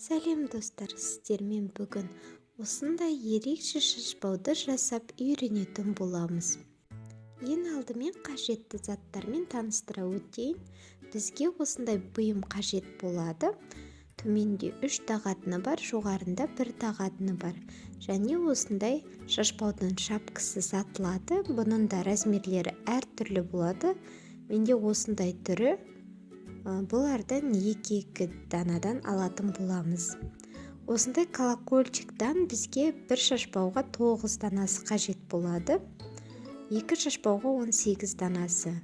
Сәлем достар, сіздермен бүгін осындай ерекше шашбауды жасап үйренетін боламыз. Ең алдымен қажетті заттармен таныстыра өтейін. Бізге осындай бұйым қажет болады. Төменде 3 тағатыны бар, жоғарында 1 тағатыны бар. Және осындай шашбаудың шапкасы сатылады. Бұның да размерлері әртүрлі болады. Менде осындай түрі. Бұлардан 2-2 данадан алатын боламыз. Осындай колокольчиктан бізге бір шашбауға 9 данасы қажет болады. 2 шашбауға 18 данасы.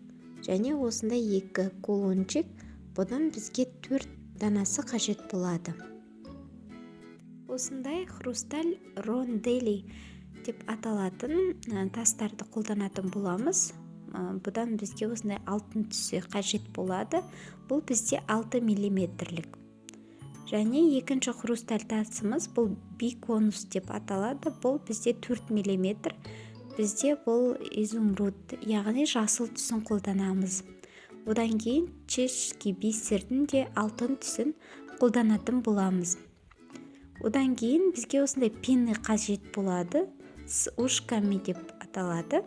Және осындай 2 кулончик, бұдан бізге 4 данасы қажет болады. Осындай хрусталь рондели деп аталатын тастарды қолданатын боламыз. Бұдан бізге осындай алтын түсі қажет болады. Бұл бізде 6 мм-лік. Және екінші хрусталь тасымыз бұл биконус деп аталады. Бұл бізде 4 мм. Бізде бұл изумруд, яғни жасыл түсін қолданамыз. Одан кейін чешский бисердің де алтын түсін қолданатын боламыз. Одан кейін бізге осындай пенни қажет болады. С ушками деп аталады.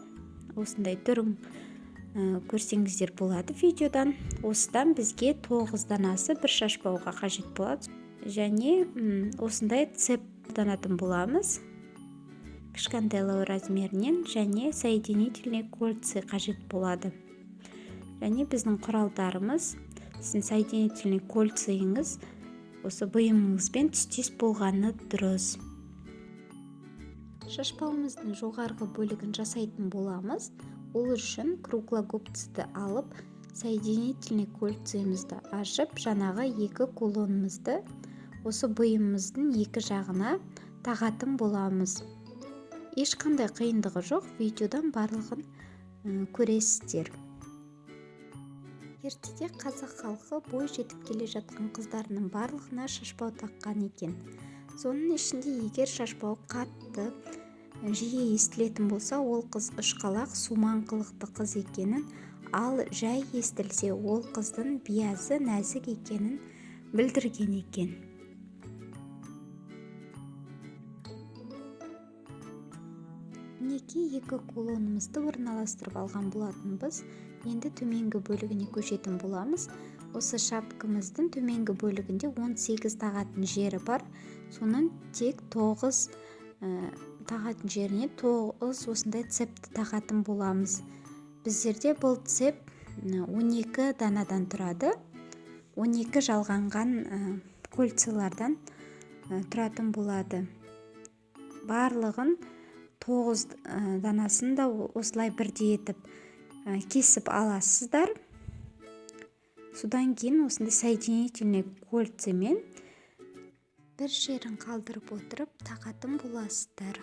Осындай түрін көрсеңіздер болады видеодан. Осыдан бізге 9 данасы бір шашбауға қажет болады. Және осындай цеп қолданатын боламыз. Кішкентайлау размерінен және соединительный кольца қажет болады. Және біздің құралдарымыз, сіздің соединительный кольцаңыз осы бұйымыңызбен түстес болғаны дұрыс. Шашбауымыздың жоғарғы бөлігін жасайтын боламыз. Ол үшін круглогубцты алып, соединительный кольцамызды ашып, жаңағы 2 кулонымызды осы бұйымымыздың екі жағына тағатын боламыз. Ешқандай қиындығы жоқ, видеодан барлығын көресіздер. Ертеде қазақ халқы бой жетіп келе жатқан қыздарының барлығына шашбау таққан екен. Соның ішінде егер шашбау қатты жиі естілетін болса, ол қыз ұшқалақ, сумаң қылықты қыз екенін, ал жай естілсе, ол қыздың биязы, нәзік екенін білдірген екен. Мінекей 2 кулонымызды орналастырып алған болатынбыз. Енді төменгі бөлігіне көшетін боламыз. Осы шапкамыздың төменгі бөлігінде 18 тағатын жері бар. Соның тек 9 тағатын жеріне 9 осындай цепті тағатын боламыз. Біздерде бұл цеп 12 данадан тұрады. 12 жалғанған кольцалардан тұратын болады. Барлығын 9 данасын да осылай бірдей етіп кесіп аласыздар. Содан кейін осындай соединительный кольцамен бір жерін қалдырып отырып тағатын боласыздар.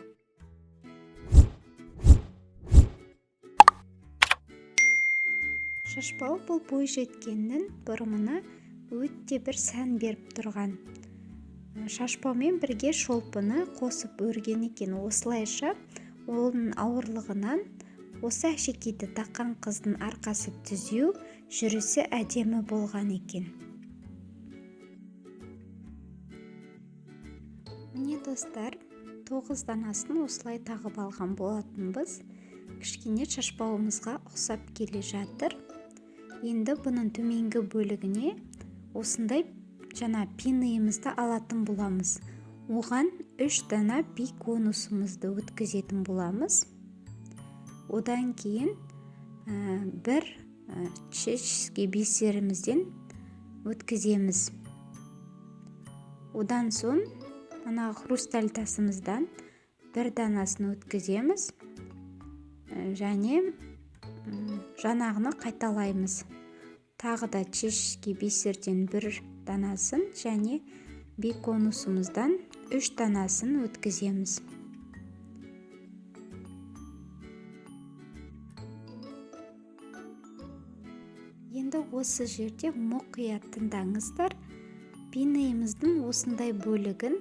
Шашбау бұл бой жеткеннің бұрымына өте бір сән беріп тұрған. Шашбаумен бірге шолпыны қосып өрген екен. Осылайша оның ауырлығынан осы әшекейді таққан қыздың арқасы түзеу, жүрісі әдемі болған екен. Міне достар, 9 данасын осылай тағып алған болатынбыз. Кішкене шашбауымызға ұқсап келе жатыр. Енді бұның төменгі бөлігіне осындай жаңа пенниімізді алатын боламыз. Оған 3 дана биконусымызды өткізетін боламыз. Одан кейін бір чешский бисерімізден өткіземіз. Одан соң хрусталь тасымыздан 1 данасын өткіземіз. Және жанағыны қайталаймыз. Тағы да чешский бисерден 1 данасын және биконусымыздан 3 данасын өткіземіз. Енді осы жерде мұқият тыңдаңыздар. Пенниіміздің осындай бөлігін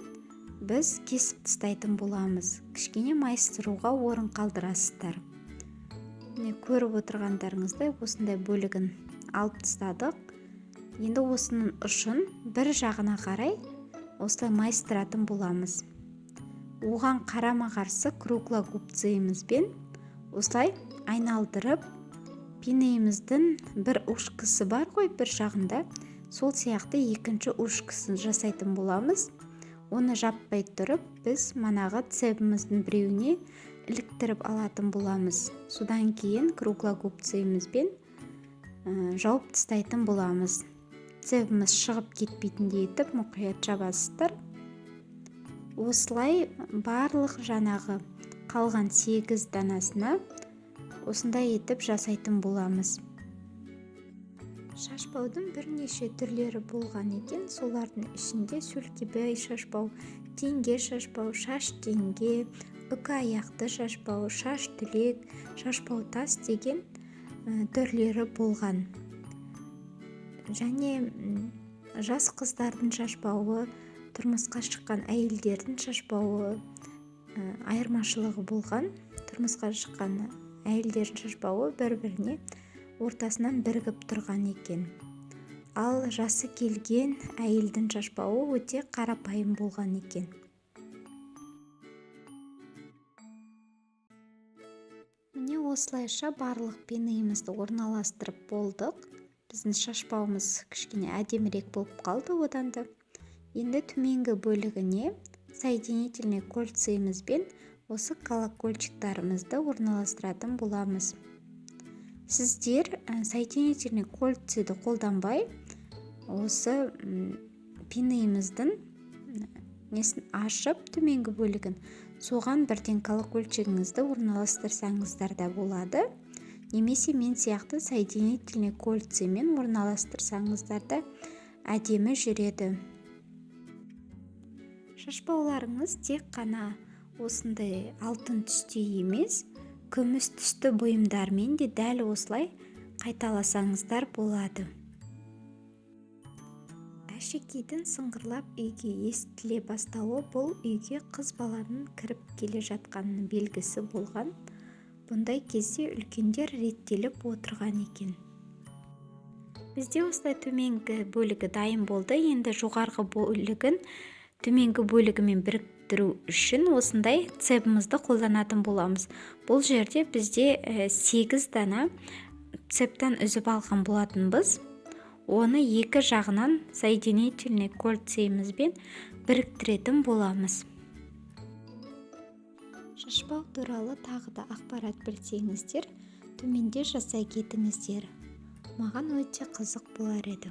біз кесіп тастайтын боламыз. Кішкене майыстыруға орын қалдырасыздар. Көріп отырғандарыңыздай осындай бөлігін алып тастадық. Енді осының ұшын бір жағына қарай осылай майыстыратын боламыз. Оған қарама қарсы круглогубцыйымызбен осылай айналдырып, пинейіміздің бір ушкасы бар ғой бір жағында, сол сияқты екінші ушкасын жасайтын боламыз. Оны жаппай тұрып, біз манағы цебіміздің біреуіне іліктіріп алатын боламыз. Содан кейін круглогубцыйымызбен жауып тастайтын боламыз. Цебіміз шығып кетпейтіндей етіп мұқият жабасыздар. Осылай барлық жаңағы қалған 8 данасына осындай етіп жасайтын боламыз. Шашбаудың бірнеше түрлері болған екен. Солардың ішінде сөлкебай шашбау, теңге шашбау, шаш теңге, үкі аяқты шашбау, шаш түлек, шашбау тас деген түрлері болған. Және жас қыздардың шашбауы, тұрмысқа шыққан әйелдердің шашбауы айырмашылығы болған. Тұрмысқа шыққан әйелдердің шашбауы бір-біріне ортасынан бірігіп тұрған екен. Ал жасы келген әйелдің шашбауы өте қарапайым болған екен. Міне осылайша барлық пинейімізді орналастырып болдық. Біздің шашбауымыз кішкене әдемірек болып қалды одан да. Енді төменгі бөлігіне соединительный кольцыйымызбен осы колокольчиктарымызды орналастыратын боламыз. Сіздер соединительный кольцыйды қолданбай, осы пинейіміздің несін ашып төменгі бөлігін, соған бірден колокольчигіңізді орналастырсаңыздар да болады. Немесе мен сияқты соединительный кольцыймен орналастырсаңыздар да әдемі жүреді. Шашбауларыңыз тек қана осындай алтын түсте емес, күміс түсті бұйымдармен де дәл осылай қайталасаңыздар болады. Әшекейдің сыңғырлап үйге естіле бастауы бұл үйге қыз баланың кіріп келе жатқанының белгісі болған. Бұндай кезде үлкендер реттеліп отырған екен. Бізде осылай төменгі бөлігі дайын болды. Енді жоғарғы бөлігін төменгі бөлігімен біріктіру үшін осындай цебімізді қолданатын боламыз. Бұл жерде бізде 8 дана цептен үзіп алған болатынбыз. Оны екі жағынан соединительный кольцыйымызбен біріктіретін боламыз. Шашбау туралы тағы да ақпарат білсеңіздер, төменде жасай кетіңіздер. Маған өте қызық болар еді.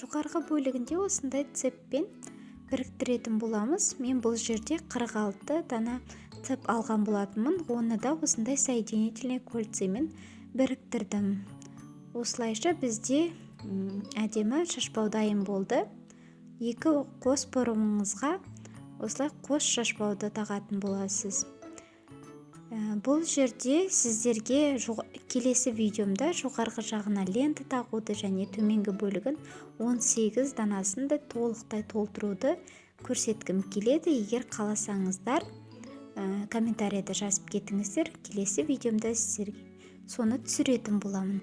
Жоғарғы бөлігінде осындай цеппен біріктіретін боламыз. Мен бұл жерде 46 дана цеп алған болатынмын. Оны да осындай соединительный кольцыймен біріктірдім. Осылайша бізде әдемі шашбау дайын болды. Екі қос бұрымыңызға осылай қос шашбауды тағатын боласыз. Бұл жерде сіздерге келесі видеомда жоғарғы жағына лента тағуды және төменгі бөлігін 18 данасын да толықтай толтыруды көрсеткім келеді. Егер қаласаңыздар, комментарияда жазып кетіңіздер. Келесі видеомда сіздерге соны түсіретін боламын.